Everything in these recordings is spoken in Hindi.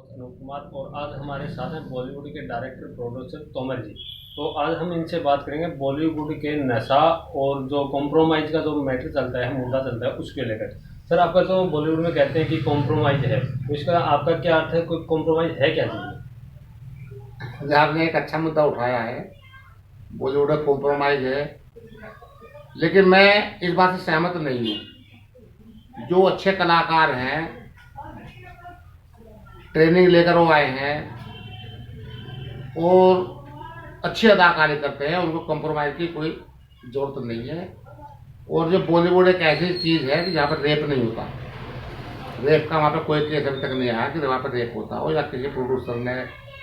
अनूप कुमार और आज हमारे साथ हैं बॉलीवुड के डायरेक्टर प्रोड्यूसर तोमर जी। तो आज हम इनसे बात करेंगे बॉलीवुड के नशा और जो कॉम्प्रोमाइज़ का जो मैटर चलता है, मुद्दा चलता है, उसके लेकर। सर, आपका तो बॉलीवुड में कहते हैं कि कॉम्प्रोमाइज़ है, तो इसका आपका क्या अर्थ है? कोई कॉम्प्रोमाइज़ है क्या चीज़? आपने एक अच्छा मुद्दा उठाया है। बॉलीवुड में कॉम्प्रोमाइज है, लेकिन मैं इस बात से सहमत नहीं हूँ। जो अच्छे कलाकार हैं, ट्रेनिंग लेकर वो आए हैं और अच्छी अदाकारी करते हैं, उनको कॉम्प्रोमाइज़ की कोई ज़रूरत नहीं है। और जो बॉलीवुड एक ऐसी चीज़ है कि जहाँ पर रेप नहीं होता। रेप का वहाँ पर कोई केस अभी तक नहीं आया कि वहाँ पर रेप होता हो, या किसी प्रोड्यूसर ने,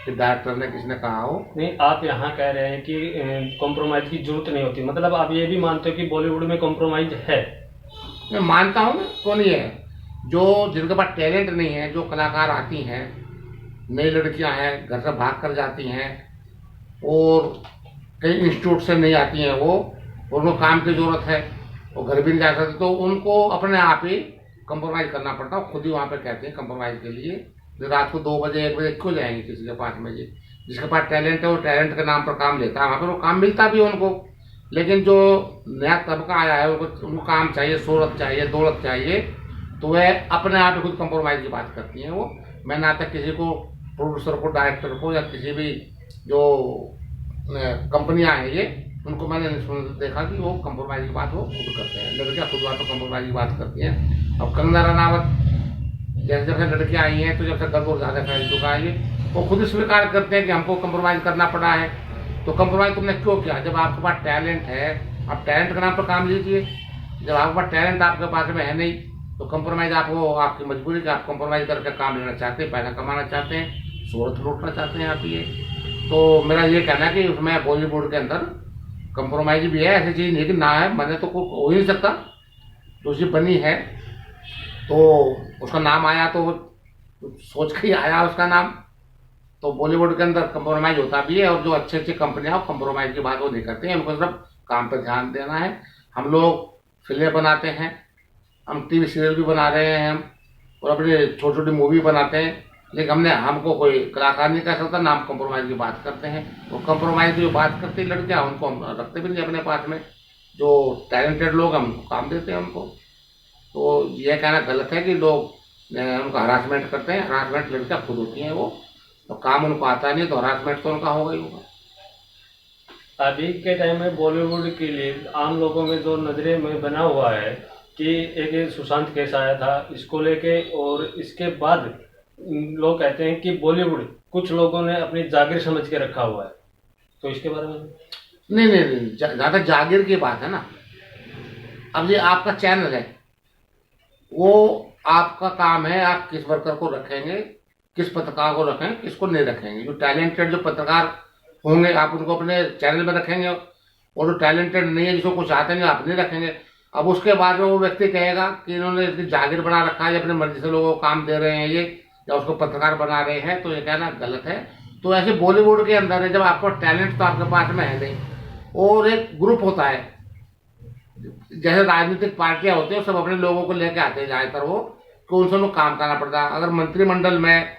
डायरेक्टर ने, किसी ने कहा हो। नहीं, आप यहाँ कह रहे हैं कि कॉम्प्रोमाइज़ की जरूरत नहीं होती, मतलब आप ये भी मानते हो कि बॉलीवुड में कॉम्प्रोमाइज़ है? मैं मानता हूँ, कौन ये है जो जिनके पास टैलेंट नहीं है, जो कलाकार आती हैं, नई लड़कियां हैं, घर से भाग कर जाती हैं और कई इंस्टीट्यूट से नहीं आती हैं वो, और उनको काम की ज़रूरत है, वो घर भी नहीं जा सकते, तो उनको अपने आप ही कंप्रोमाइज़ करना पड़ता है। खुद ही वहाँ पे कहते हैं कंप्रोमाइज़ के लिए। जो रात को 2 बजे 1 बजे क्यों जाएंगे किसी के पास में? जी, जिसके पास टैलेंट है वो टैलेंट के नाम पर काम लेता है, वहाँ पर वो काम मिलता भी है उनको। लेकिन जो नया तबका आया है, उनको काम चाहिए, शोहरत चाहिए, दौलत चाहिए, तो वह अपने आप ही खुद कंप्रोमाइज़ की बात करती हैं वो। मैं ना तक किसी को, प्रोड्यूसर को, डायरेक्टर को, या किसी भी जो कंपनियां हैं ये, उनको मैंने देखा कि वो कंप्रोमाइज़ की बात वो खुद करते हैं। लड़कियां खुद वहाँ पर कंप्रोमाइज़ की बात करती हैं। अब कंगना रनावत जैसे जब से लड़कियां आई हैं, तो जब से गर्व और ज़्यादा फैल चुका है ये, वो खुद ही स्वीकार करते हैं कि हमको कंप्रोमाइज़ करना पड़ा है। तो कंप्रोमाइज़ तुमने क्यों किया? जब आपके पास टैलेंट है, आप टैलेंट के नाम पर काम लीजिए। जब आपके पास टैलेंट आपके पास में है नहीं, तो कंप्रोमाइज़ आपको, आपकी मजबूरी कि आप कंप्रोमाइज़ करके काम लेना चाहते हैं, पैसा कमाना चाहते हैं, शोहरत लूटना चाहते हैं आप ये। तो मेरा ये कहना है कि उसमें बॉलीवुड के अंदर कंप्रोमाइज़ भी है, ऐसी चीज़ नहीं कि ना है। मैंने तो कोई हो ही नहीं सकता, तो उसी बनी है, तो उसका नाम आया तो सोच के ही आया उसका नाम। तो बॉलीवुड के अंदर कंप्रोमाइज़ होता भी है, और जो अच्छी अच्छी कंपनियां कंप्रोमाइज़ की बात वो नहीं करती हैं। उनको सिर्फ काम पर ध्यान देना है। हम लोग फिल्में बनाते हैं, हम टीवी सीरियल भी बना रहे हैं, हम और अपने छोटी छोटी मूवी बनाते हैं, लेकिन हमको कोई कलाकार नहीं कह सकता ना। हम कंप्रोमाइज़ की बात करते हैं, तो कंप्रोमाइज़ की जो बात करती है लड़कियाँ, उनको हम रखते भी नहीं अपने पास में। जो टैलेंटेड लोग हम काम देते हैं उनको। तो यह कहना गलत है कि लोग उनका हरासमेंट करते हैं। हरासमेंट लड़कियाँ खुद होती हैं वो, तो काम उनको आता नहीं, तो हरासमेंट तो उनका होगा ही होगा। अभी के टाइम में बॉलीवुड के लिए आम लोगों में जो नजरे में बना हुआ है कि एक ये सुशांत केस आया था इसको लेके, और इसके बाद लोग कहते हैं कि बॉलीवुड कुछ लोगों ने अपनी जागीर समझ के रखा हुआ है, तो इसके बारे में? नहीं नहीं नहीं, ज़्यादा जागीर की बात है ना। अब ये आपका चैनल है, वो आपका काम है, आप किस वर्कर को रखेंगे, किस पत्रकार को रखेंगे, किसको नहीं रखेंगे। जो टैलेंटेड जो पत्रकार होंगे आप उनको अपने चैनल में रखेंगे, और जो टैलेंटेड नहीं है, जिसको कुछ आते नहीं, आप नहीं रखेंगे। अब उसके बाद में वो व्यक्ति कहेगा कि इन्होंने इसकी जागीर बना रखा है, अपनी मर्जी से लोगों को काम दे रहे हैं ये, या उसको पत्रकार बना रहे हैं, तो ये कहना गलत है। तो ऐसे बॉलीवुड के अंदर है, जब आपको टैलेंट तो आपके पास में है नहीं, और एक ग्रुप होता है, जैसे राजनीतिक पार्टियां होती हैं, सब अपने लोगों को लेके आते हैं ज़्यादातर वो, तो उनसे उनको काम करना पड़ता है। अगर मंत्रिमंडल में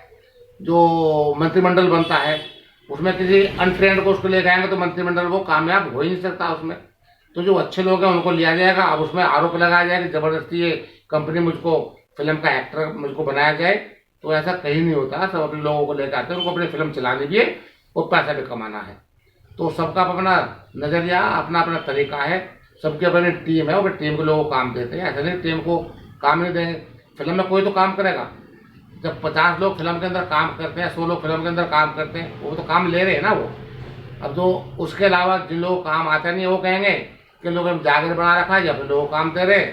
जो मंत्रिमंडल बनता है, उसमें किसी अनट्रेंड को उसको लेके आएंगे, तो मंत्रिमंडल वो कामयाब हो ही नहीं सकता उसमें। तो जो अच्छे लोग हैं उनको लिया जाएगा। अब उसमें आरोप लगाया जाएगा कि जबरदस्ती ये कंपनी मुझको फिल्म का एक्टर मुझको बनाया जाए, तो ऐसा कहीं नहीं होता। सब अपने लोगों को लेकर आते हैं, उनको अपनी फिल्म चलानी भी है और पैसा भी कमाना है। तो सबका अपना नज़रिया, अपना अपना तरीका है, सबकी अपनी टीम है, वो टीम के लोगों को काम देते हैं। ऐसा नहीं टीम को काम नहीं देंगे। फिल्म में कोई तो काम करेगा। जब 50 लोग फिल्म के अंदर काम करते हैं, 100 लोग फिल्म के अंदर काम करते हैं, वो तो काम ले रहे हैं ना वो। अब जो उसके अलावा जिन लोगों को काम आता नहीं है, वो कहेंगे कि लोग हम जागीर बना रखा है, या अपने लोगों को काम दे रहे,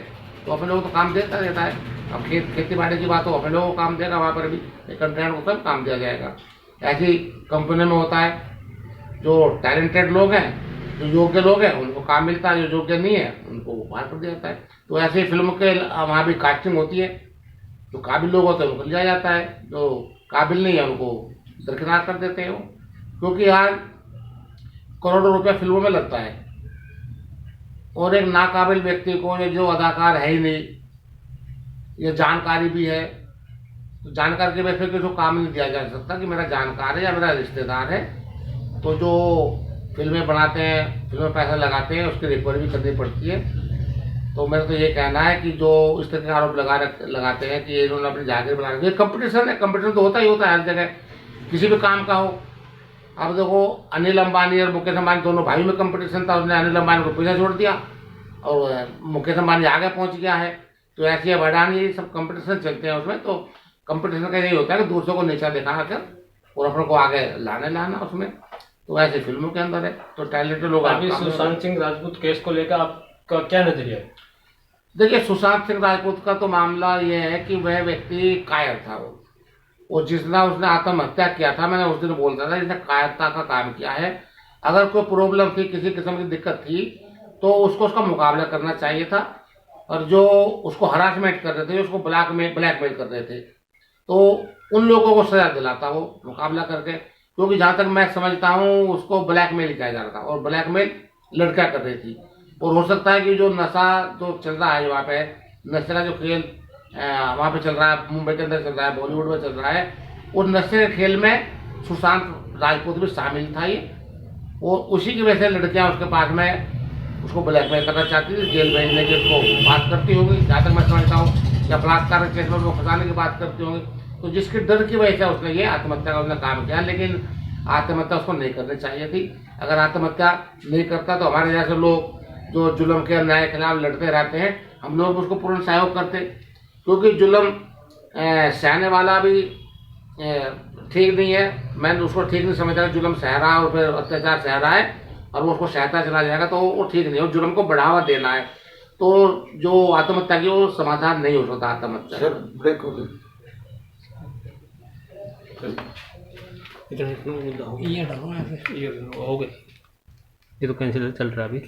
तो अपने लोगों को तो काम देता रहता है। अब खेती बाड़ी की बात हो, अपने लोगों को काम देगा, वहाँ पर भी एक कंटेंट को सब काम दिया जाएगा। ऐसी कंपनी में होता है, जो टैलेंटेड लोग हैं, जो योग्य लोग हैं, उनको काम मिलता है, जो योग्य नहीं है उनको बाहर कर दिया जाता है। तो ऐसे ही फिल्म के वहाँ भी कास्टिंग होती है। जो काबिल लोग होते हैं उनको लिया जाता है, जो काबिल नहीं है उनको दरकिनार कर देते हैं वो। क्योंकि आज करोड़ों रुपया फिल्मों में लगता है, और एक नाकाबिल व्यक्ति को, जो अदाकार है ही नहीं, ये जानकारी भी है, तो जानकार के वैसे किसी को काम नहीं दिया जा सकता कि मेरा जानकार है या मेरा रिश्तेदार है। तो जो फिल्में बनाते हैं, फिल्में पैसा लगाते हैं, उसकी रिकवरी भी करनी पड़ती है। तो मेरा तो ये कहना है कि जो इस तरह के आरोप लगाते हैं कि इन्होंने अपनी जागीर बना रखी है। कंपटीशन है, कंपटीशन तो होता ही होता है हर जगह, किसी भी काम का हो। अब देखो अनिल अंबानी और मुकेश अंबानी दोनों भाई में कंपटीशन था, उसने अनिल अंबानी को पीछे छोड़ दिया और मुकेश अंबानी आगे पहुंच गया है। तो ऐसी है बढ़ानी, ये सब कंपटीशन चलते हैं उसमें। तो कंपटीशन का यही होता है कि दूसरों को नीचा दिखा कर और अपने को आगे लाना उसमें। तो ऐसे फिल्मों के अंदर है। तो टैलेंटेड लोग अभी सुशांत सिंह राजपूत केस को लेकर आपका क्या नजरिया है? देखिए, सुशांत सिंह राजपूत का तो मामला ये है कि वह व्यक्ति कायर था। वो जिसने उसने आत्महत्या किया था, मैंने उस दिन बोलता था जिसने कायरता का काम किया है। अगर कोई प्रॉब्लम थी, किसी किस्म की दिक्कत थी, तो उसको उसका मुकाबला करना चाहिए था। और जो उसको हरासमेंट कर रहे थे, उसको ब्लैकमेल कर रहे थे, तो उन लोगों को सजा दिलाता वो मुकाबला करके। क्योंकि जहाँ तक मैं समझता हूँ उसको ब्लैकमेल किया जा रहा था और ब्लैकमेल लड़कियाँ कर रही थी। और हो सकता है कि जो नशा जो चल रहा है वहाँ पे, नशे का जो खेल वहाँ पे चल रहा है, मुंबई के अंदर चल रहा है, बॉलीवुड में चल रहा है, उस नशे के खेल में सुशांत राजपूत भी शामिल था ये। और उसी की वजह से लड़कियाँ उसके पास में उसको ब्लैकमेल करना चाहती थी, जेल भेजने की उसको बात करती होगी, जहाँ तक मैं समझता हूँ, या बलात्कार के केस में उसको फंसाने की बात करती होंगी। तो जिसके डर की वजह से उसने ये आत्महत्या का उसने काम किया। लेकिन आत्महत्या उसको नहीं करनी चाहिए थी। अगर आत्महत्या नहीं करता तो हमारे जैसे लोग जो जुल्म के न्याय के खिलाफ लड़ते रहते हैं, हम लोग उसको पूर्ण सहयोग करते। क्योंकि जुल्म सहने वाला भी ठीक नहीं है। मैं उसको ठीक नहीं समझता। जुल्म सह रहा है और फिर अत्याचार सह रहा है और वो उसको सहता चला जाएगा, तो वो ठीक नहीं है। जुल्म को बढ़ावा देना है। तो जो आत्महत्या की वो समाधान नहीं हो सकता आत्महत्या। सर ब्रेक हो गया। ये हो गया, ये तो कैंसिल चल रहा है अभी।